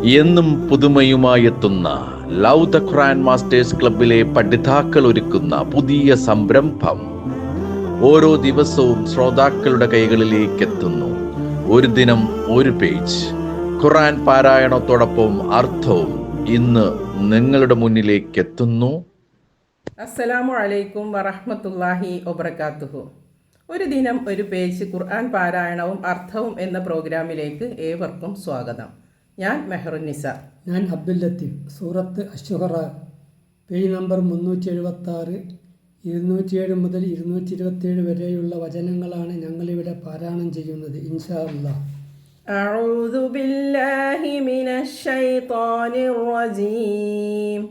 എന്നും പുതുമയുമായെത്തുന്ന love the Quran masters ക്ലബിലെ പഠിതാക്കൾ ഒരുക്കുന്ന പുതിയ സംരംഭം ഓരോ ദിവസവും ശ്രോതാക്കളുടെ കൈകളിലേക്ക് എത്തുന്നു. ഒരു ദിനം ഒരു പേജ് ഖുർആൻ പാരായണത്തോടൊപ്പം അർത്ഥവും ഇന്ന് നിങ്ങളുടെ മുന്നിലേക്ക് എത്തുന്നു. അസ്സലാമു അലൈക്കും വറഹ്മത്തുള്ളാഹി വബറകാതുഹു. ഒരു ദിനം ഒരു പേജ് ഖുർആൻ പാരായണവും അർത്ഥവും എന്ന പ്രോഗ്രാമിലേക്ക് ഏവർക്കും സ്വാഗതം. ഞാൻ മെഹറുന്നിസ. ഞാൻ അബ്ദുൽ ലത്തീഫ്. സൂറത്ത് അശ്ശുറ പേജ് നമ്പർ 376, 207 മുതൽ 227 വരെയുള്ള വചനങ്ങളാണ് ഞങ്ങളിവിടെ പാരായണം ചെയ്യുന്നത്. ഇൻഷാ അല്ലാഹ്. അഊദു ബില്ലാഹി മിനശ് ശൈത്വാനിർ റജീം.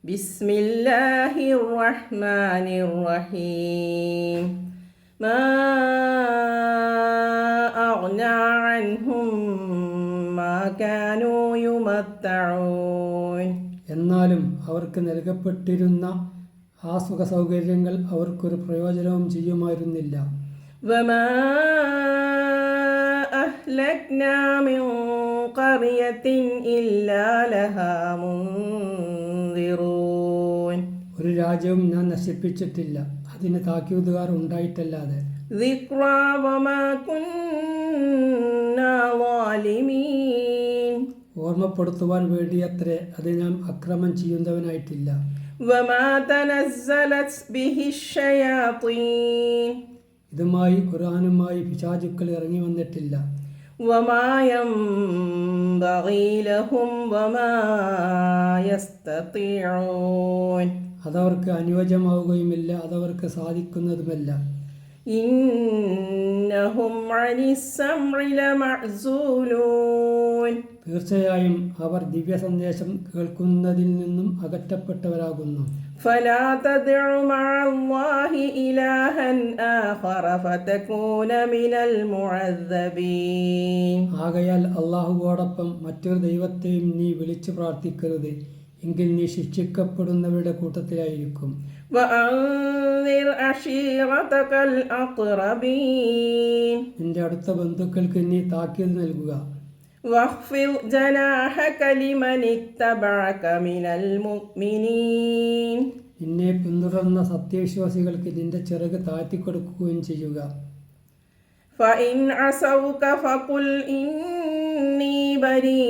ബിസ്മില്ലാഹിർ റഹ്മാനിർ റഹീം. മാ അഗ്നാ അൻഹും മാ കാനൂ യുമത്തഊൻ. എന്നാലും അവർക്ക് നൽകപ്പെട്ടിരുന്ന ആ സുഖ സൗകര്യങ്ങൾ അവർക്കൊരു പ്രയോജനവും ചെയ്യുമായിരുന്നില്ല. വമാ അഹ്ലക്നാ മിൻ ഖറിയത്തിൻ ഇല്ലാ ലഹാ മുൻദിറൂൻ. ഒരു രാജ്യവും ഞാൻ നശിപ്പിച്ചിട്ടില്ല, അതിന് താക്കീതുകാർ ഉണ്ടായിട്ടല്ലാതെ. ദിക്റാ വമാ കുന്നാ ളാലിമീൻ. ഓർമ്മപ്പെടുത്തുവാൻ വേണ്ടിയത്രേ, അത് ഞാൻ അക്രമം ചെയ്യുന്നവനായിട്ടില്ല. വമാ തനസ്സലത് ബിഹിശ് ശയാത്തീൻ. ഇതുമായി ഖുർആനുമായി പിശാചുക്കൾ ഇറങ്ങി വന്നിട്ടില്ല. വമാ യംബഗീ ലഹും വമാ യസ്തതിഊൻ. അതവർക്ക് അനുയോജ്യമാവുകയുമില്ല, അതവർക്ക് സാധിക്കുന്നതുമല്ല. ഇന്നഹും അനിസ്സംഇ ലമഅ്സൂലൂൻ. തീർച്ചയായും അവർ ദിവ്യ സന്ദേശം കേൾക്കുന്നതിൽ നിന്നും അകറ്റപ്പെട്ടവരാകുന്നു. ഫലാ തദ്ഉ മഅല്ലാഹി ഇലാഹൻ ആഖറ ഫതകൂന മിനൽ മുഅദ്ദബീൻ. ആകയാൽ അല്ലാഹുവോടൊപ്പം മറ്റൊരു ദൈവത്തെയും നീ വിളിച്ചു പ്രാർത്ഥിക്കരുത്, എങ്കിൽ നീ ശിക്ഷിക്കപ്പെടുന്നവരുടെ കൂട്ടത്തിലായിരിക്കും. വഅൻദിർ അശീറതകൽ അഖ്റബീൻ. നിന്റെ അടുത്ത ബന്ധുക്കൾക്ക് നീ താക്കീത് നൽകുക. വഖ്ഫിദ് ജനാഹക ലിമൻ ഇത്തബഅക മിനൽ മുഅ്മിനീൻ. നിന്നെ പിന്തുടർന്ന സത്യവിശ്വാസികൾക്ക് നിന്റെ ചിറക് താഴ്ത്തിക്കൊടുക്കുകയും ചെയ്യുക. ഫഇൻ അസൗക ഫഖുൽ ഇന്നി ബരീഉം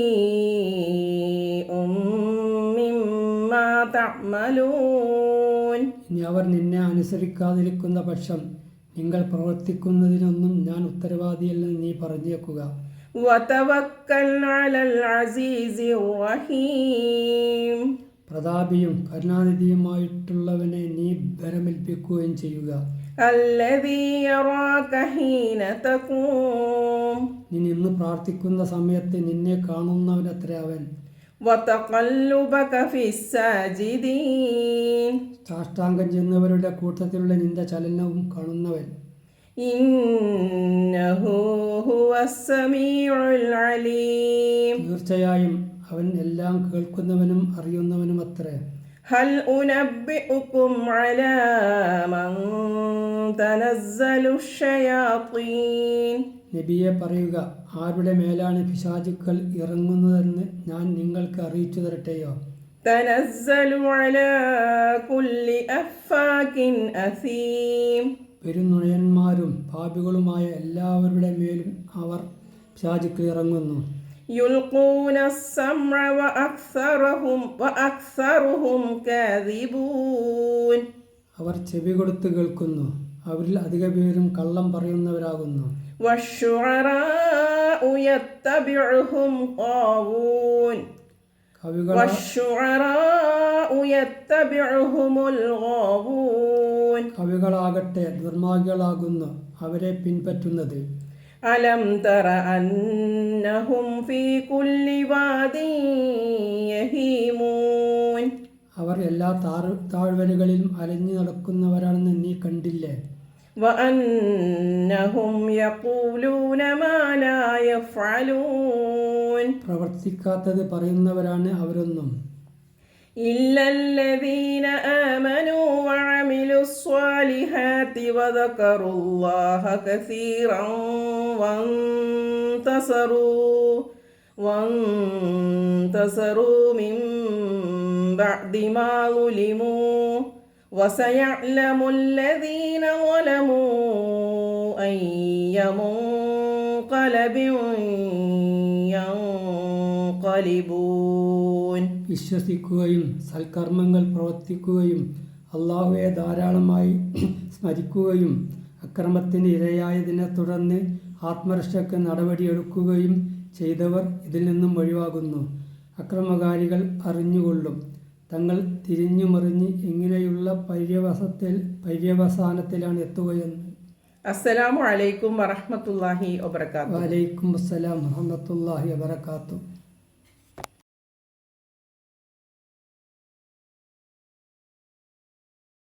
മിമ്മാ തഅമലൂൻ. ഇനി അവർ നിന്നെ അനുസരിക്കാതിരിക്കുന്ന പക്ഷം നിങ്ങൾ പ്രവർത്തിക്കുന്നതിനൊന്നും ഞാൻ ഉത്തരവാദിയല്ലെന്ന് നീ പറഞ്ഞേക്കുക. വതവക്കൽ അലൽ അസീസിർ റഹീം. പ്രതാപിയും കരുണാനിധിയുമായിട്ടുള്ളവനെ നീ ബരമേൽപ്പിക്കുകയും ചെയ്യുക. അല്ലദീ യറാക ഹീന തഖൂം. നീ നിന്ന് പ്രാർത്ഥിക്കുന്ന സമയത്ത് നിന്നെ കാണുന്നവനത്രേ അവൻ. വതഖല്ലുബക ഫിസ്സാജിദീൻ. സാഷ്ടാംഗം ചെയ്യുന്നവരുടെ കൂട്ടത്തിലുള്ള നിന്റെ ചലനവും കാണുന്നവൻ. ഇന്നഹു ഹുവസ് സമീഉൽ അലീം. തീർച്ചയായും അവൻ എല്ലാം കേൾക്കുന്നവനും അറിയുന്നവനും അത്രേ. ഹൽ ഉനബ്ബിഉകും അലാ മൻ തനസ്സലു ശയാത്തീൻ. നബിയെ പറയുക, ആരുടെ മേലാണ് പിശാചുക്കൾ ഇറങ്ങുന്നതെന്ന് ഞാൻ നിങ്ങൾക്ക് അറിയിച്ചു തരട്ടെയോ? തനസ്സലു അലാ കുല്ലി അഫ്ഫാകിൻ അസീം. പെരുനുഴയന്മാരും പാപികളുമായ എല്ലാവരുടെ മേലും അവർ പിശാചുക്കൾ ഇറങ്ങുന്നു. യുൽഖൂന അസ്സംഅ വഅക്സറുഹും കാദിബൂൻ. അവർ ചെവി കൊടുത്ത് കേൾക്കുന്നു, അവരിൽ അധിക പേരും കള്ളം പറയുന്നവരാകുന്നു. വശുഅറാഉ യത്തബിഉഹും ഗാവൂൻ. കവികളാകട്ടെ ദുർമാർഗികളാകുന്നു, അവരെ പിൻപറ്റുന്നത്. അലം തറ അന്നഹും ഫീ കുല്ലി വാദിൻ യഹീമൂൻ. അവർ എല്ലാ താഴ്വരകളിലും അലഞ്ഞു നടക്കുന്നവരാണെന്ന് നീ കണ്ടില്ലേ? വഅന്നഹും യഖൂലൂന മാ ലാ യഫ്അലൂൻ. പ്രവർത്തിക്കാത്തത് പറയുന്നവരാണ് അവരൊന്നും. ഇല്ലല്ലദീന ആമനൂ വഅമിലുസ് സ്വാലിഹാത്തി വദകറുല്ലാഹ കസീറൻ വന്തസറൂ انتصروا من بعد ما ظلموا وسيعلم الذين ظلموا أي منقلب ينقلبون. വിശ്വസിക്കുകയും സൽക്കർമ്മങ്ങൾ പ്രവർത്തിക്കുകയും അള്ളാഹുവെ ധാരാളമായി സ്മരിക്കുകയും അക്രമത്തിന് ഇരയായതിനെ തുടർന്ന് ആത്മരക്ഷയ്ക്ക് നടപടിയെടുക്കുകയും ചെയ്തവർ ഇതിൽ നിന്നും ഒഴിവാകുന്നു. അക്രമകാരികൾ അറിഞ്ഞുകൊള്ളും തങ്ങൾ തിരിഞ്ഞുമറിഞ്ഞ് എങ്ങനെയുള്ള പര്യവസാനത്തിലാണ് എത്തുകയെന്ന്. അസ്സലാമു അലൈക്കും വറഹ്മത്തുള്ളാഹി വബറകാതുഹു. വലൈക്കും അസ്സലാം വറഹ്മത്തുള്ളാഹി വബറകാതുഹു.